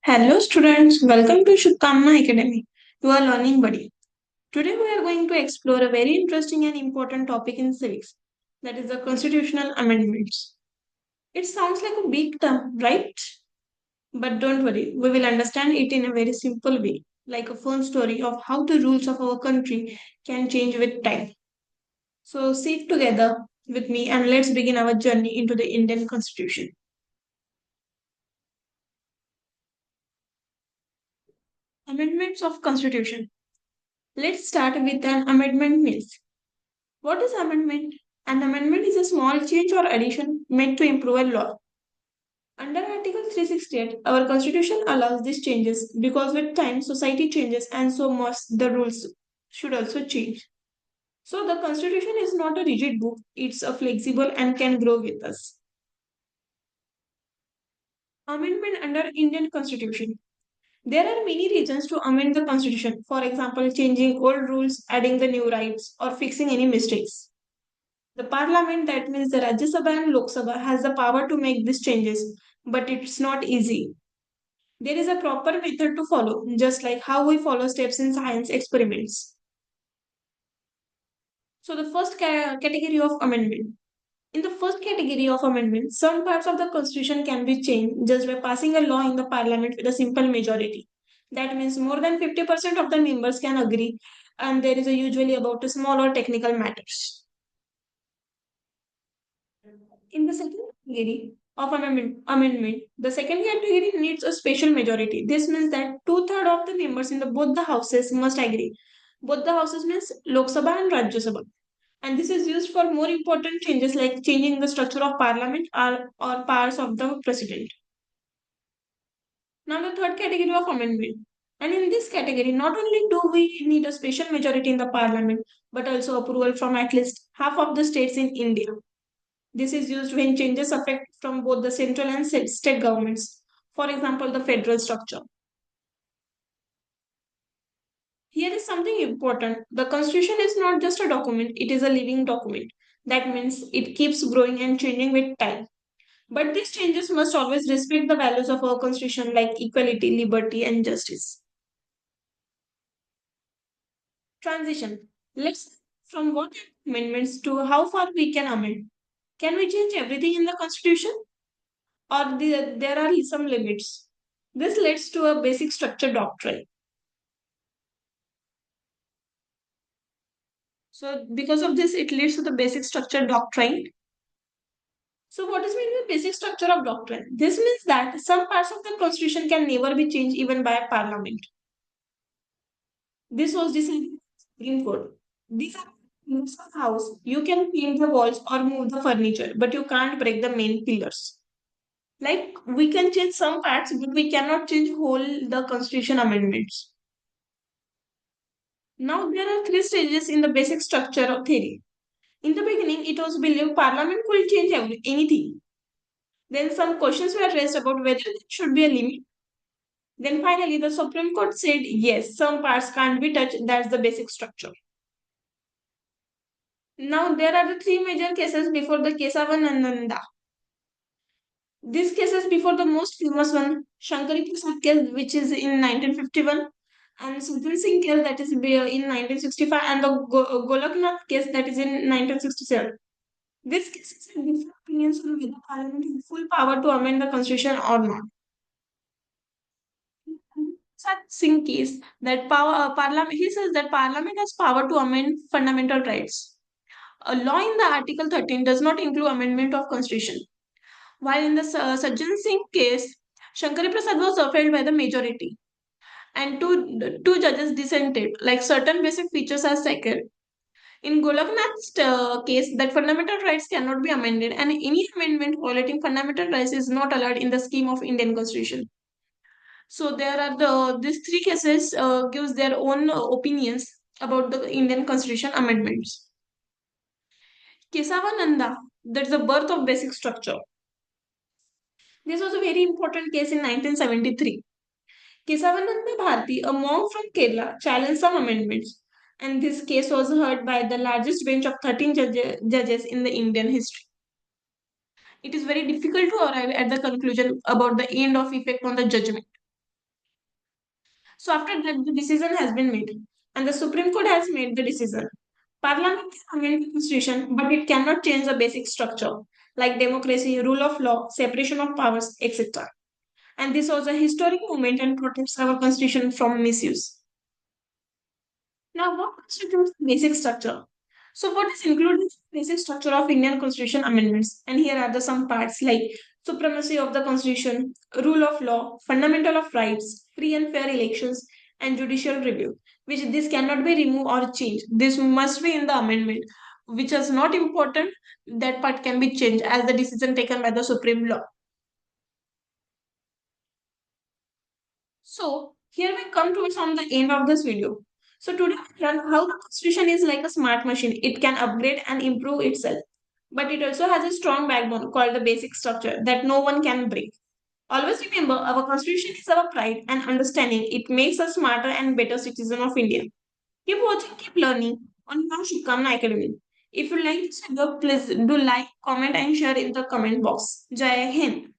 Hello students, welcome to Shubhkaamna Academy. You are learning buddy. Today we are going to explore a very interesting and important topic in civics, that is the constitutional amendments. It sounds like a big term, right? But don't worry, we will understand it in a very simple way, like a fun story of how the rules of our country can change with time. So sit together with me and let's begin our journey into the Indian Constitution. Amendments of Constitution. Let's start with an amendment means. What is amendment? An amendment is a small change or addition meant to improve a law. Under Article 368, our constitution allows these changes because with time society changes and so must the rules should also change. So the constitution is not a rigid book, it's a flexible and can grow with us. Amendment under Indian constitution. There are many reasons to amend the constitution. For example, changing old rules, adding the new rights, or fixing any mistakes. The parliament, that means the Rajya Sabha and Lok Sabha, has the power to make these changes, but it's not easy. There is a proper method to follow, just like how we follow steps in science experiments. So, the first category of amendment. In the first category of amendment, some parts of the constitution can be changed just by passing a law in the parliament with a simple majority. That means more than 50% of the members can agree, and there is a usually about a small or technical matters. In the second category of amendment, the second category needs a special majority. This means that two-thirds of the members in both the houses must agree. Both the houses means Lok Sabha and Rajya Sabha. And this is used for more important changes like changing the structure of parliament or powers of the president. Now the third category of amendment. And in this category, not only do we need a special majority in the parliament, but also approval from at least half of the states in India. This is used when changes affect from both the central and state governments. For example, the federal structure. Here is something important. The constitution is not just a document, it is a living document. That means it keeps growing and changing with time. But these changes must always respect the values of our constitution like equality, liberty, and justice. Transition. Let's from what amendments to how far we can amend. Can we change everything in the constitution? Or there are some limits? This leads to a basic structure doctrine. So, because of this, it leads to the basic structure doctrine. So, what is meant by basic structure of doctrine? This means that some parts of the constitution can never be changed even by a parliament. This was decided in the Supreme Court. These are rules of house. You can paint the walls or move the furniture, but you can't break the main pillars. Like we can change some parts, but we cannot change whole the constitution amendments. Now there are three stages in the basic structure of theory. In the beginning, it was believed Parliament could change anything. Then some questions were raised about whether there should be a limit. Then finally, the Supreme Court said yes, some parts can't be touched. That's the basic structure. Now there are the three major cases before the Kesavananda. These cases before the most famous one, Shankari Prasad case, which is in 1951, and Sultan Singh case that is in 1965, and the Golaknath case that is in 1967. These cases have different opinions on whether Parliament has full power to amend the constitution or not. Such Singh case that Parliament he says that Parliament has power to amend fundamental rights. A law in the Article 13 does not include amendment of constitution. While in the Sajjan Singh case, Shankari Prasad was upheld by the majority, and two judges dissented. Like certain basic features are sacred. In Golaknath's case, that fundamental rights cannot be amended, and any amendment violating fundamental rights is not allowed in the scheme of Indian Constitution. So there are these three cases gives their own opinions about the Indian Constitution amendments. Kesavananda, that's the birth of basic structure. This was a very important case in 1973. Kesavananda Bharati, a monk from Kerala, challenged some amendments, and this case was heard by the largest bench of 13 judges in the Indian history. It is very difficult to arrive at the conclusion about the end of effect on the judgment. So after that, the decision has been made, and the Supreme Court has made the decision. Parliament can amend the constitution, but it cannot change the basic structure like democracy, rule of law, separation of powers, etc. And this was a historic moment and protects our constitution from misuse. Now, what constitutes basic structure? So, what is included in the basic structure of Indian Constitution amendments? And here are the some parts like supremacy of the Constitution, rule of law, fundamental of rights, free and fair elections, and judicial review. Which this cannot be removed or changed. This must be in the amendment, which is not important. That part can be changed as the decision taken by the Supreme Law. So here we come to from the end of this video. So today we learned how the constitution is like a smart machine. It can upgrade and improve itself. But it also has a strong backbone called the basic structure that no one can break. Always remember our constitution is our pride and understanding. It makes us smarter and better citizen of India. Keep watching, keep learning on your Shubhkaamna Academy. If you like this video, please do like, comment and share in the comment box. Jai Hind.